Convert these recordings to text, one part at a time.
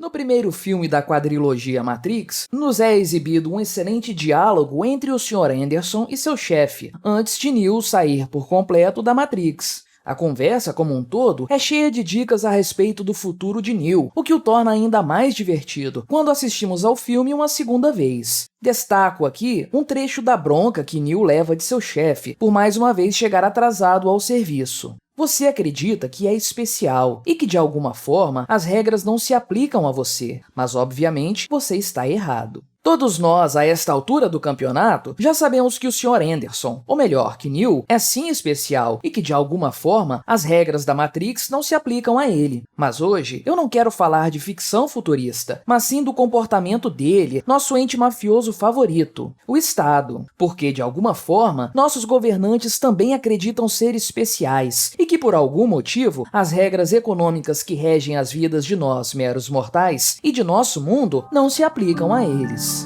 No primeiro filme da quadrilogia Matrix, nos é exibido um excelente diálogo entre o Sr. Anderson e seu chefe, antes de Neo sair por completo da Matrix. A conversa, como um todo, é cheia de dicas a respeito do futuro de Neo, o que o torna ainda mais divertido quando assistimos ao filme uma segunda vez. Destaco aqui um trecho da bronca que Neo leva de seu chefe por mais uma vez chegar atrasado ao serviço. Você acredita que é especial e que, de alguma forma, as regras não se aplicam a você, mas, obviamente, você está errado. Todos nós, a esta altura do campeonato, já sabemos que o Sr. Anderson, ou melhor, que Neo, é sim especial e que, de alguma forma, as regras da Matrix não se aplicam a ele. Mas hoje, eu não quero falar de ficção futurista, mas sim do comportamento dele, nosso ente mafioso favorito, o Estado. Porque, de alguma forma, nossos governantes também acreditam ser especiais e que, por algum motivo, as regras econômicas que regem as vidas de nós, meros mortais, e de nosso mundo, não se aplicam a eles.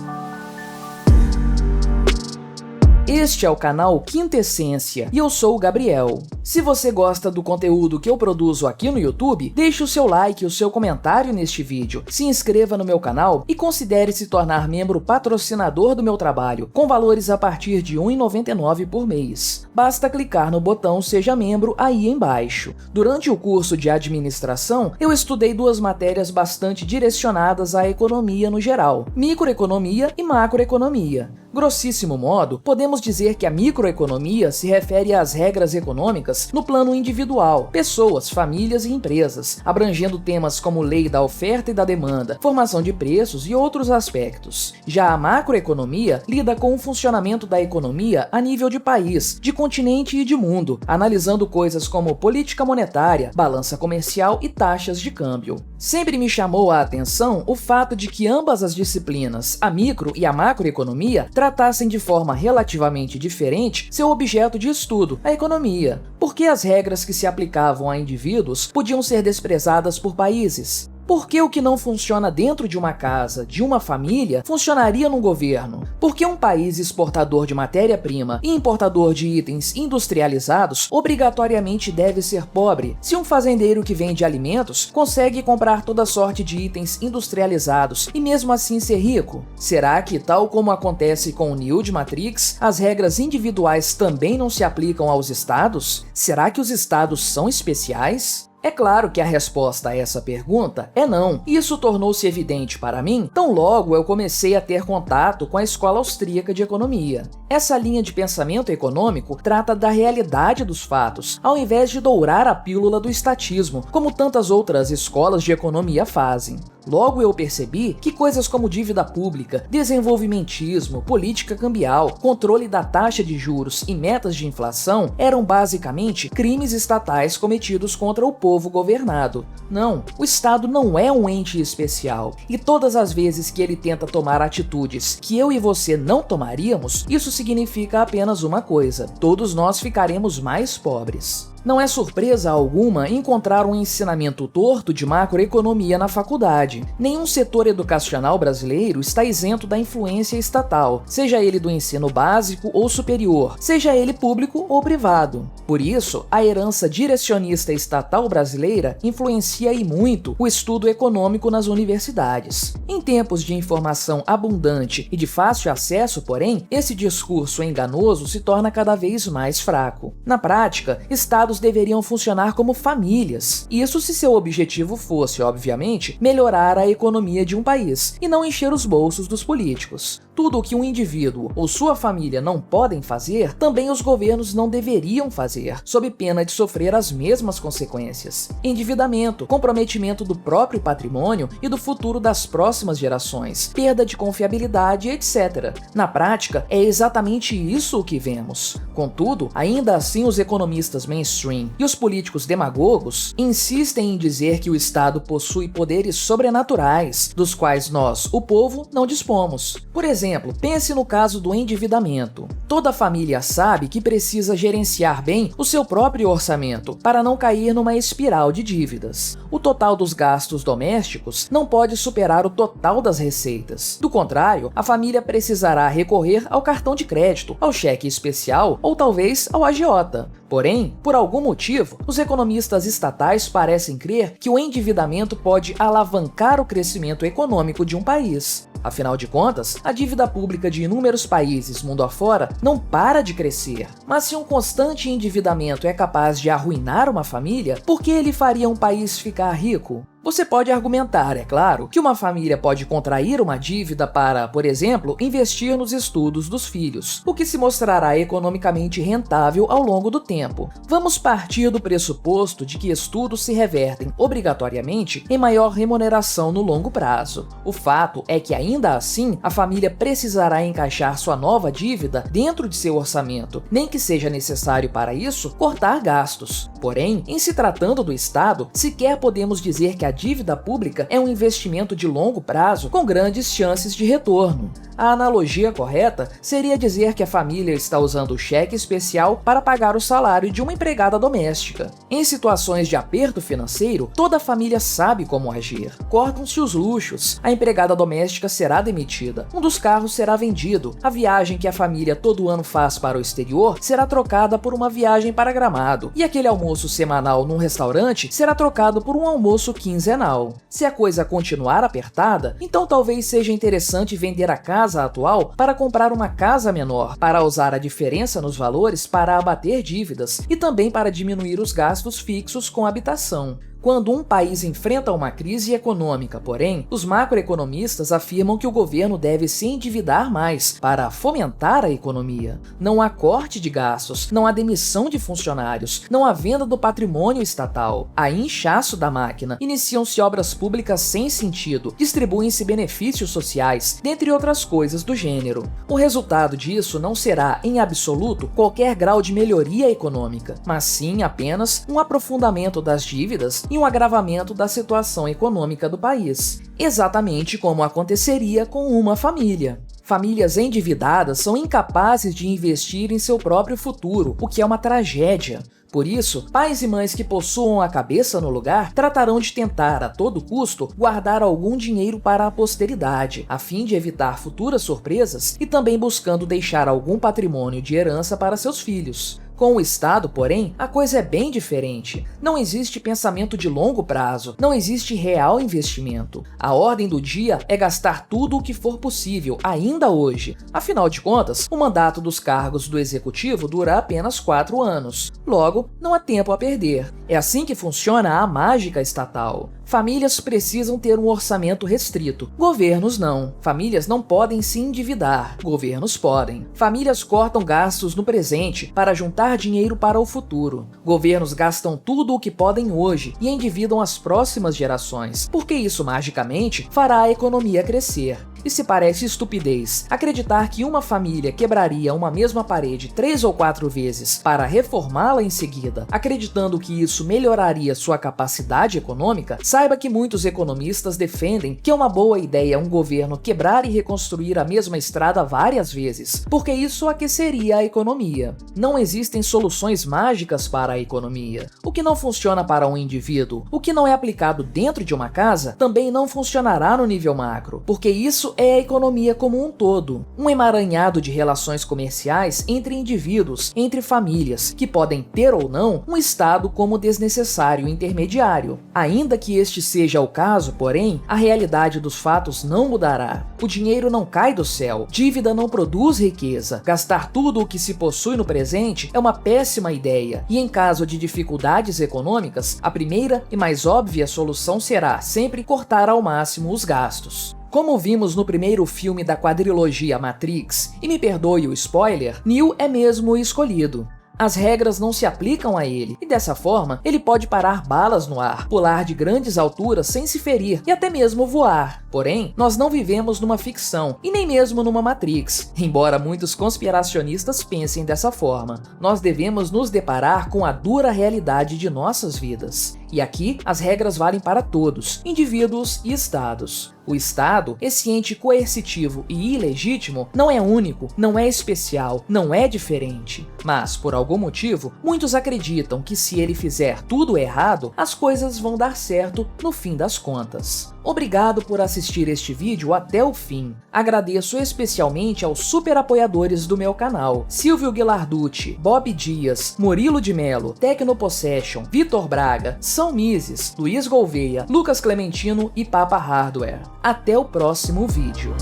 Este é o canal Quinta Essência e eu sou o Gabriel. Se você gosta do conteúdo que eu produzo aqui no YouTube, deixe o seu like e o seu comentário neste vídeo, se inscreva no meu canal e considere se tornar membro patrocinador do meu trabalho, com valores a partir de R$ 1,99 por mês. Basta clicar no botão Seja Membro aí embaixo. Durante o curso de administração, eu estudei duas matérias bastante direcionadas à economia no geral, microeconomia e macroeconomia. Grossíssimo modo, podemos dizer que a microeconomia se refere às regras econômicas no plano individual, pessoas, famílias e empresas, abrangendo temas como lei da oferta e da demanda, formação de preços e outros aspectos. Já a macroeconomia lida com o funcionamento da economia a nível de país, de continente e de mundo, analisando coisas como política monetária, balança comercial e taxas de câmbio. Sempre me chamou a atenção o fato de que ambas as disciplinas, a micro e a macroeconomia, tratassem de forma relativamente diferente seu objeto de estudo, a economia, porque as regras que se aplicavam a indivíduos podiam ser desprezadas por países. Por que o que não funciona dentro de uma casa, de uma família, funcionaria num governo? Por que um país exportador de matéria-prima e importador de itens industrializados obrigatoriamente deve ser pobre, se um fazendeiro que vende alimentos consegue comprar toda sorte de itens industrializados e mesmo assim ser rico? Será que, tal como acontece com o Neo de Matrix, as regras individuais também não se aplicam aos estados? Será que os estados são especiais? É claro que a resposta a essa pergunta é não. Isso tornou-se evidente para mim tão logo eu comecei a ter contato com a Escola Austríaca de Economia. Essa linha de pensamento econômico trata da realidade dos fatos, ao invés de dourar a pílula do estatismo, como tantas outras escolas de economia fazem. Logo eu percebi que coisas como dívida pública, desenvolvimentismo, política cambial, controle da taxa de juros e metas de inflação eram basicamente crimes estatais cometidos contra o povo governado. Não, o Estado não é um ente especial, e todas as vezes que ele tenta tomar atitudes que eu e você não tomaríamos, isso significa apenas uma coisa: todos nós ficaremos mais pobres. Não é surpresa alguma encontrar um ensinamento torto de macroeconomia na faculdade. Nenhum setor educacional brasileiro está isento da influência estatal, seja ele do ensino básico ou superior, seja ele público ou privado. Por isso, a herança direcionista estatal brasileira influencia e muito o estudo econômico nas universidades. Em tempos de informação abundante e de fácil acesso, porém, esse discurso enganoso se torna cada vez mais fraco. Na prática, estados deveriam funcionar como famílias. Isso se seu objetivo fosse, obviamente, melhorar a economia de um país e não encher os bolsos dos políticos. Tudo o que um indivíduo ou sua família não podem fazer, também os governos não deveriam fazer, sob pena de sofrer as mesmas consequências. Endividamento, comprometimento do próprio patrimônio e do futuro das próximas gerações, perda de confiabilidade, etc. Na prática, é exatamente isso o que vemos. Contudo, ainda assim os economistas mainstream e os políticos demagogos insistem em dizer que o Estado possui poderes sobrenaturais, dos quais nós, o povo, não dispomos. Por exemplo, exemplo, pense no caso do endividamento. Toda família sabe que precisa gerenciar bem o seu próprio orçamento para não cair numa espiral de dívidas. O total dos gastos domésticos não pode superar o total das receitas. Do contrário, a família precisará recorrer ao cartão de crédito, ao cheque especial ou talvez ao agiota. Porém, por algum motivo, os economistas estatais parecem crer que o endividamento pode alavancar o crescimento econômico de um país. Afinal de contas, a dívida pública de inúmeros países mundo afora não para de crescer. Mas se um constante endividamento é capaz de arruinar uma família, por que ele faria um país ficar rico? Você pode argumentar, é claro, que uma família pode contrair uma dívida para, por exemplo, investir nos estudos dos filhos, o que se mostrará economicamente rentável ao longo do tempo. Vamos partir do pressuposto de que estudos se revertem obrigatoriamente em maior remuneração no longo prazo. O fato é que, ainda assim, a família precisará encaixar sua nova dívida dentro de seu orçamento, nem que seja necessário para isso cortar gastos. Porém, em se tratando do Estado, sequer podemos dizer que a dívida pública é um investimento de longo prazo com grandes chances de retorno. A analogia correta seria dizer que a família está usando o cheque especial para pagar o salário de uma empregada doméstica. Em situações de aperto financeiro, toda a família sabe como agir. Cortam-se os luxos, a empregada doméstica será demitida, um dos carros será vendido, a viagem que a família todo ano faz para o exterior será trocada por uma viagem para Gramado, e aquele almoço semanal num restaurante será trocado por um almoço quinzenal. Se a coisa continuar apertada, então talvez seja interessante vender a casa atual para comprar uma casa menor, para usar a diferença nos valores para abater dívidas e também para diminuir os gastos fixos com habitação. Quando um país enfrenta uma crise econômica, porém, os macroeconomistas afirmam que o governo deve se endividar mais para fomentar a economia. Não há corte de gastos, não há demissão de funcionários, não há venda do patrimônio estatal. Há inchaço da máquina, iniciam-se obras públicas sem sentido, distribuem-se benefícios sociais, dentre outras coisas do gênero. O resultado disso não será, em absoluto, qualquer grau de melhoria econômica, mas sim apenas um aprofundamento das dívidas e um agravamento da situação econômica do país, exatamente como aconteceria com uma família. Famílias endividadas são incapazes de investir em seu próprio futuro, o que é uma tragédia. Por isso, pais e mães que possuam a cabeça no lugar tratarão de tentar, a todo custo, guardar algum dinheiro para a posteridade, a fim de evitar futuras surpresas e também buscando deixar algum patrimônio de herança para seus filhos. Com o Estado, porém, a coisa é bem diferente. Não existe pensamento de longo prazo, não existe real investimento. A ordem do dia é gastar tudo o que for possível, ainda hoje. Afinal de contas, o mandato dos cargos do executivo dura apenas 4 anos. Logo, não há tempo a perder. É assim que funciona a mágica estatal. Famílias precisam ter um orçamento restrito. Governos não. Famílias não podem se endividar. Governos podem. Famílias cortam gastos no presente para juntar dinheiro para o futuro. Governos gastam tudo o que podem hoje e endividam as próximas gerações, porque isso magicamente fará a economia crescer. E se parece estupidez acreditar que uma família quebraria uma mesma parede 3 ou 4 vezes para reformá-la em seguida, acreditando que isso melhoraria sua capacidade econômica, saiba que muitos economistas defendem que é uma boa ideia um governo quebrar e reconstruir a mesma estrada várias vezes, porque isso aqueceria a economia. Não existem soluções mágicas para a economia. O que não funciona para um indivíduo, o que não é aplicado dentro de uma casa, também não funcionará no nível macro, porque isso é a economia como um todo, um emaranhado de relações comerciais entre indivíduos, entre famílias, que podem ter ou não um Estado como desnecessário intermediário. Ainda que este seja o caso, porém, a realidade dos fatos não mudará. O dinheiro não cai do céu, dívida não produz riqueza, gastar tudo o que se possui no presente é uma péssima ideia, e em caso de dificuldades econômicas, a primeira e mais óbvia solução será sempre cortar ao máximo os gastos. Como vimos no primeiro filme da quadrilogia Matrix, e me perdoe o spoiler, Neo é mesmo o escolhido. As regras não se aplicam a ele, e dessa forma, ele pode parar balas no ar, pular de grandes alturas sem se ferir e até mesmo voar. Porém, nós não vivemos numa ficção, e nem mesmo numa Matrix, embora muitos conspiracionistas pensem dessa forma. Nós devemos nos deparar com a dura realidade de nossas vidas. E aqui as regras valem para todos, indivíduos e estados. O Estado, esse ente coercitivo e ilegítimo, não é único, não é especial, não é diferente. Mas, por algum motivo, muitos acreditam que se ele fizer tudo errado, as coisas vão dar certo no fim das contas. Obrigado por assistir este vídeo até o fim. Agradeço especialmente aos super apoiadores do meu canal: Silvio Guilarducci, Bob Dias, Murilo de Mello, Tecnopossession, Vitor Braga, São Mises, Luiz Gouveia, Lucas Clementino e Papa Hardware. Até o próximo vídeo.